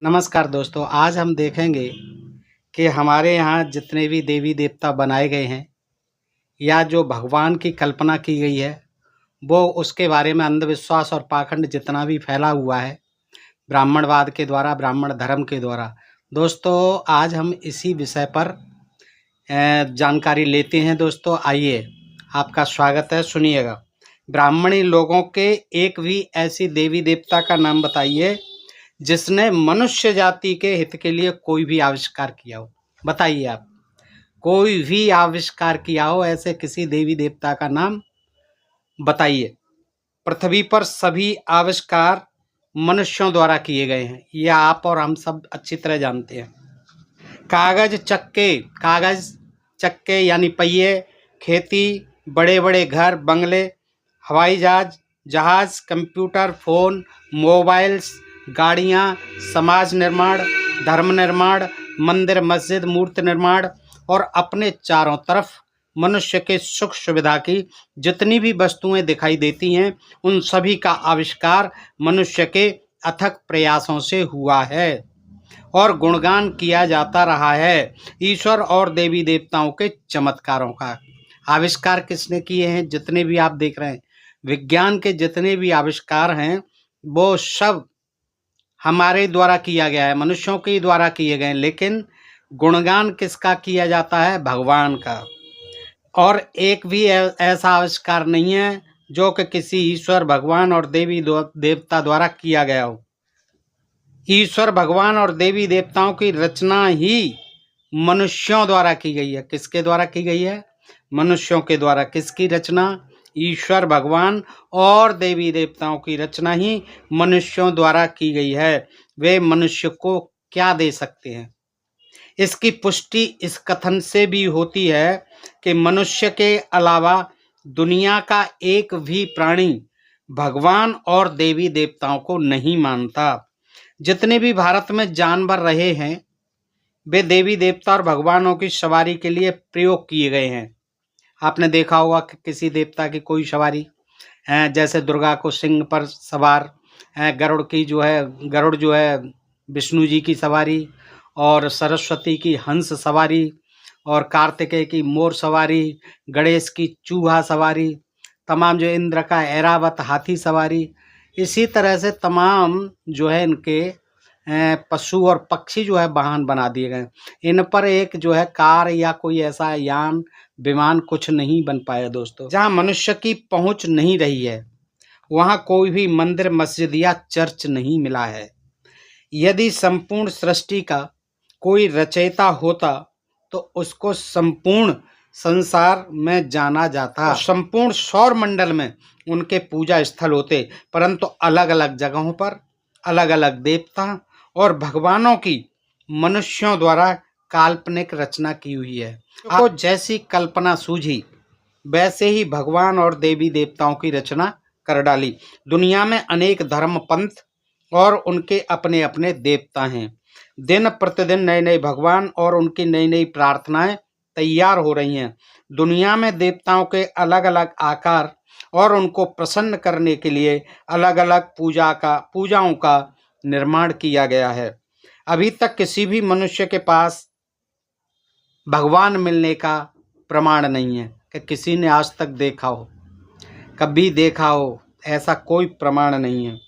नमस्कार दोस्तों, आज हम देखेंगे कि हमारे यहाँ जितने भी देवी देवता बनाए गए हैं या जो भगवान की कल्पना की गई है, वो उसके बारे में अंधविश्वास और पाखंड जितना भी फैला हुआ है, ब्राह्मणवाद के द्वारा, ब्राह्मण धर्म के द्वारा। दोस्तों, आज हम इसी विषय पर जानकारी लेते हैं। दोस्तों, आइए, आपका स्वागत है, सुनिएगा। ब्राह्मणी लोगों के एक भी ऐसी देवी देवता का नाम बताइए जिसने मनुष्य जाति के हित के लिए कोई भी आविष्कार किया हो। बताइए आप, कोई भी आविष्कार किया हो ऐसे किसी देवी देवता का नाम बताइए। पृथ्वी पर सभी आविष्कार मनुष्यों द्वारा किए गए हैं, यह आप और हम सब अच्छी तरह जानते हैं। कागज चक्के यानी पहिए, खेती, बड़े बड़े घर बंगले, हवाई जहाज, कंप्यूटर, फोन, मोबाइल्स, गाड़ियाँ, समाज निर्माण, धर्म निर्माण, मंदिर मस्जिद, मूर्ति निर्माण और अपने चारों तरफ मनुष्य के सुख सुविधा की जितनी भी वस्तुएं दिखाई देती हैं, उन सभी का आविष्कार मनुष्य के अथक प्रयासों से हुआ है और गुणगान किया जाता रहा है। ईश्वर और देवी देवताओं के चमत्कारों का आविष्कार किसने किए हैं? जितने भी आप देख रहे हैं, विज्ञान के जितने भी आविष्कार हैं, वो सब हमारे द्वारा किया गया है, मनुष्यों के द्वारा किए गए, लेकिन गुणगान किसका किया जाता है? भगवान का। और एक भी ऐसा आविष्कार नहीं है जो कि किसी ईश्वर, भगवान और देवी देवता द्वारा किया गया हो। ईश्वर, भगवान और देवी देवताओं की रचना ही मनुष्यों द्वारा की गई है। किसके द्वारा की गई है? मनुष्यों के द्वारा। किसकी रचना? ईश्वर, भगवान और देवी देवताओं की रचना ही मनुष्यों द्वारा की गई है। वे मनुष्य को क्या दे सकते हैं? इसकी पुष्टि इस कथन से भी होती है कि मनुष्य के अलावा दुनिया का एक भी प्राणी भगवान और देवी देवताओं को नहीं मानता। जितने भी भारत में जानवर रहे हैं, वे देवी देवता और भगवानों की सवारी के लिए प्रयोग किए गए हैं। आपने देखा होगा कि किसी देवता की कोई सवारी, जैसे दुर्गा को सिंह पर सवार, गरुड़ जो है विष्णु जी की सवारी, और सरस्वती की हंस सवारी, और कार्तिकेय की मोर सवारी, गणेश की चूहा सवारी, तमाम जो इंद्र का ऐरावत हाथी सवारी। इसी तरह से तमाम जो है इनके पशु और पक्षी जो है वाहन बना दिए गए। इन पर एक जो है कार या कोई ऐसा यान, विमान कुछ नहीं बन पाया। दोस्तों, जहाँ मनुष्य की पहुंच नहीं रही है, वहाँ कोई भी मंदिर, मस्जिद या चर्च नहीं मिला है। यदि संपूर्ण सृष्टि का कोई रचयिता होता तो उसको संपूर्ण संसार में जाना जाता, संपूर्ण सौर मंडल में उनके पूजा स्थल होते, परंतु अलग अलग जगहों पर अलग अलग देवता और भगवानों की मनुष्यों द्वारा काल्पनिक रचना की हुई है। आपको जैसी कल्पना सूझी वैसे ही भगवान और देवी देवताओं की रचना कर डाली। दुनिया में अनेक धर्म, पंथ और उनके अपने अपने देवता हैं। दिन प्रतिदिन नए नए भगवान और उनकी नई नई प्रार्थनाएं तैयार हो रही हैं। दुनिया में देवताओं के अलग अलग आकार और उनको प्रसन्न करने के लिए अलग अलग पूजाओं का निर्माण किया गया है। अभी तक किसी भी मनुष्य के पास भगवान मिलने का प्रमाण नहीं है कि किसी ने आज तक देखा हो, कभी देखा हो, ऐसा कोई प्रमाण नहीं है।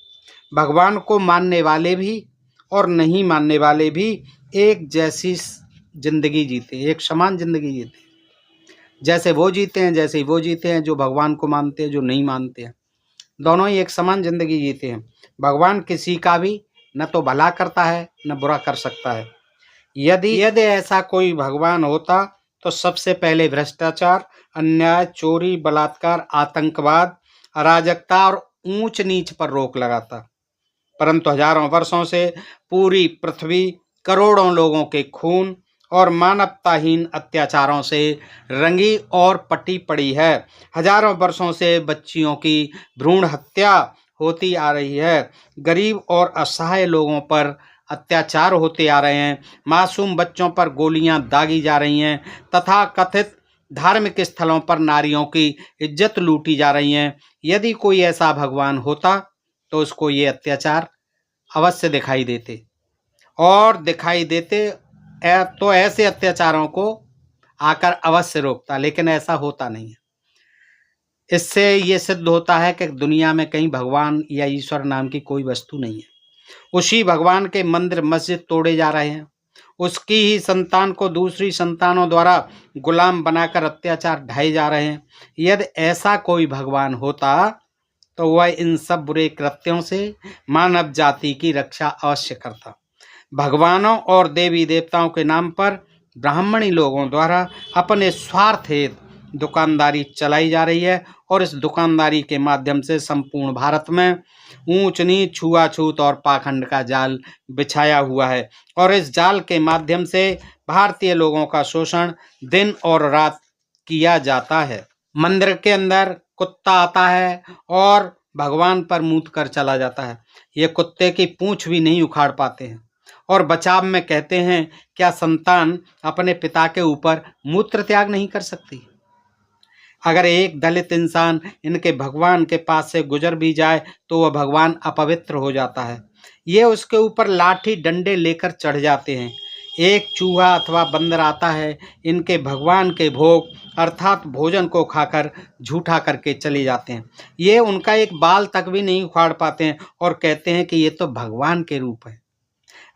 भगवान को मानने वाले भी और नहीं मानने वाले भी एक जैसी जिंदगी जीते, एक समान जिंदगी जीते। जैसे वो जीते हैं, जैसे वो जीते हैं, जो भगवान को मानते हैं, जो नहीं मानते हैं, दोनों ही एक समान जिंदगी जीते हैं। भगवान किसी का भी न तो भला करता है न बुरा कर सकता है। यदि ऐसा कोई भगवान होता तो सबसे पहले भ्रष्टाचार, अन्याय, चोरी, बलात्कार, आतंकवाद, अराजकता और ऊंच नीच पर रोक लगाता। परंतु हजारों वर्षों से पूरी पृथ्वी करोड़ों लोगों के खून और मानवताहीन अत्याचारों से रंगी और पटी पड़ी है। हजारों वर्षों से बच्चियों की भ्रूण हत्या होती आ रही है। गरीब और असहाय लोगों पर अत्याचार होते आ रहे हैं। मासूम बच्चों पर गोलियां दागी जा रही हैं तथा कथित धार्मिक स्थलों पर नारियों की इज्जत लूटी जा रही है। यदि कोई ऐसा भगवान होता तो उसको ये अत्याचार अवश्य दिखाई देते और दिखाई देते तो ऐसे अत्याचारों को आकर अवश्य रोकता, लेकिन ऐसा होता नहीं है। इससे ये सिद्ध होता है कि दुनिया में कहीं भगवान या ईश्वर नाम की कोई वस्तु नहीं है। उसी भगवान के मंदिर मस्जिद तोड़े जा रहे हैं। उसकी ही संतान को दूसरी संतानों द्वारा गुलाम बनाकर अत्याचार ढाए जा रहे हैं। यदि ऐसा कोई भगवान होता तो वह इन सब बुरे कृत्यों से मानव जाति की रक्षा अवश्य करता। भगवानों और देवी देवताओं के नाम पर ब्राह्मणी लोगों द्वारा अपने स्वार्थ हेतु दुकानदारी चलाई जा रही है और इस दुकानदारी के माध्यम से संपूर्ण भारत में ऊंच नीच, छुआछूत और पाखंड का जाल बिछाया हुआ है और इस जाल के माध्यम से भारतीय लोगों का शोषण दिन और रात किया जाता है। मंदिर के अंदर कुत्ता आता है और भगवान पर मूत कर चला जाता है। ये कुत्ते की पूंछ भी नहीं उखाड़ पाते हैं और बचाव में कहते हैं, क्या संतान अपने पिता के ऊपर मूत्र त्याग नहीं कर सकती? अगर एक दलित इंसान इनके भगवान के पास से गुजर भी जाए तो वह भगवान अपवित्र हो जाता है। ये उसके ऊपर लाठी डंडे लेकर चढ़ जाते हैं। एक चूहा अथवा बंदर आता है, इनके भगवान के भोग अर्थात भोजन को खाकर झूठा करके चले जाते हैं। ये उनका एक बाल तक भी नहीं उखाड़ पाते हैं और कहते हैं कि ये तो भगवान के रूप है।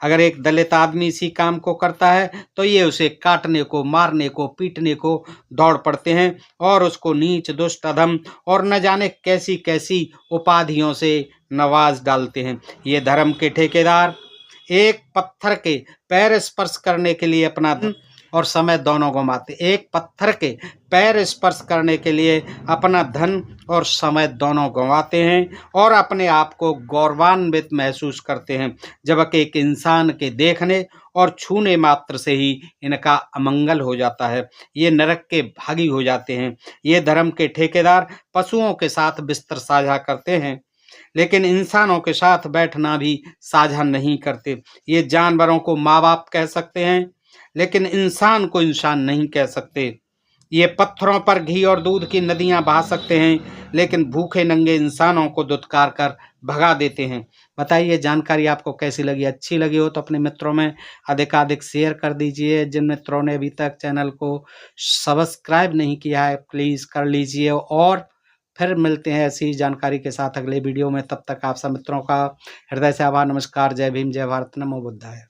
अगर एक दलित आदमी इसी काम को करता है तो ये उसे काटने को, मारने को, पीटने को दौड़ पड़ते हैं और उसको नीच, दुष्ट, अधम और न जाने कैसी कैसी उपाधियों से नवाज डालते हैं। ये धर्म के ठेकेदार एक पत्थर के पैर स्पर्श करने के लिए अपना धन और समय दोनों गंवाते, एक पत्थर के पैर स्पर्श करने के लिए अपना धन और समय दोनों गंवाते हैं और अपने आप को गौरवान्वित महसूस करते हैं, जबकि एक इंसान के देखने और छूने मात्र से ही इनका अमंगल हो जाता है। ये नरक के भागी हो जाते हैं। ये धर्म के ठेकेदार पशुओं के साथ बिस्तर साझा करते हैं, लेकिन इंसानों के साथ बैठना भी साझा नहीं करते। ये जानवरों को माँ बाप कह सकते हैं, लेकिन इंसान को इंसान नहीं कह सकते। ये पत्थरों पर घी और दूध की नदियां बहा सकते हैं, लेकिन भूखे नंगे इंसानों को दुत्कार कर भगा देते हैं। बताइए जानकारी आपको कैसी लगी? अच्छी लगी हो तो अपने मित्रों में अधिकाधिक शेयर कर दीजिए। जिन मित्रों ने अभी तक चैनल को सब्सक्राइब नहीं किया है प्लीज़ कर लीजिए और फिर मिलते हैं ऐसी जानकारी के साथ अगले वीडियो में। तब तक आप सब मित्रों का हृदय से आभार, नमस्कार, जय भीम, जय भारत, नमो बुद्धाय।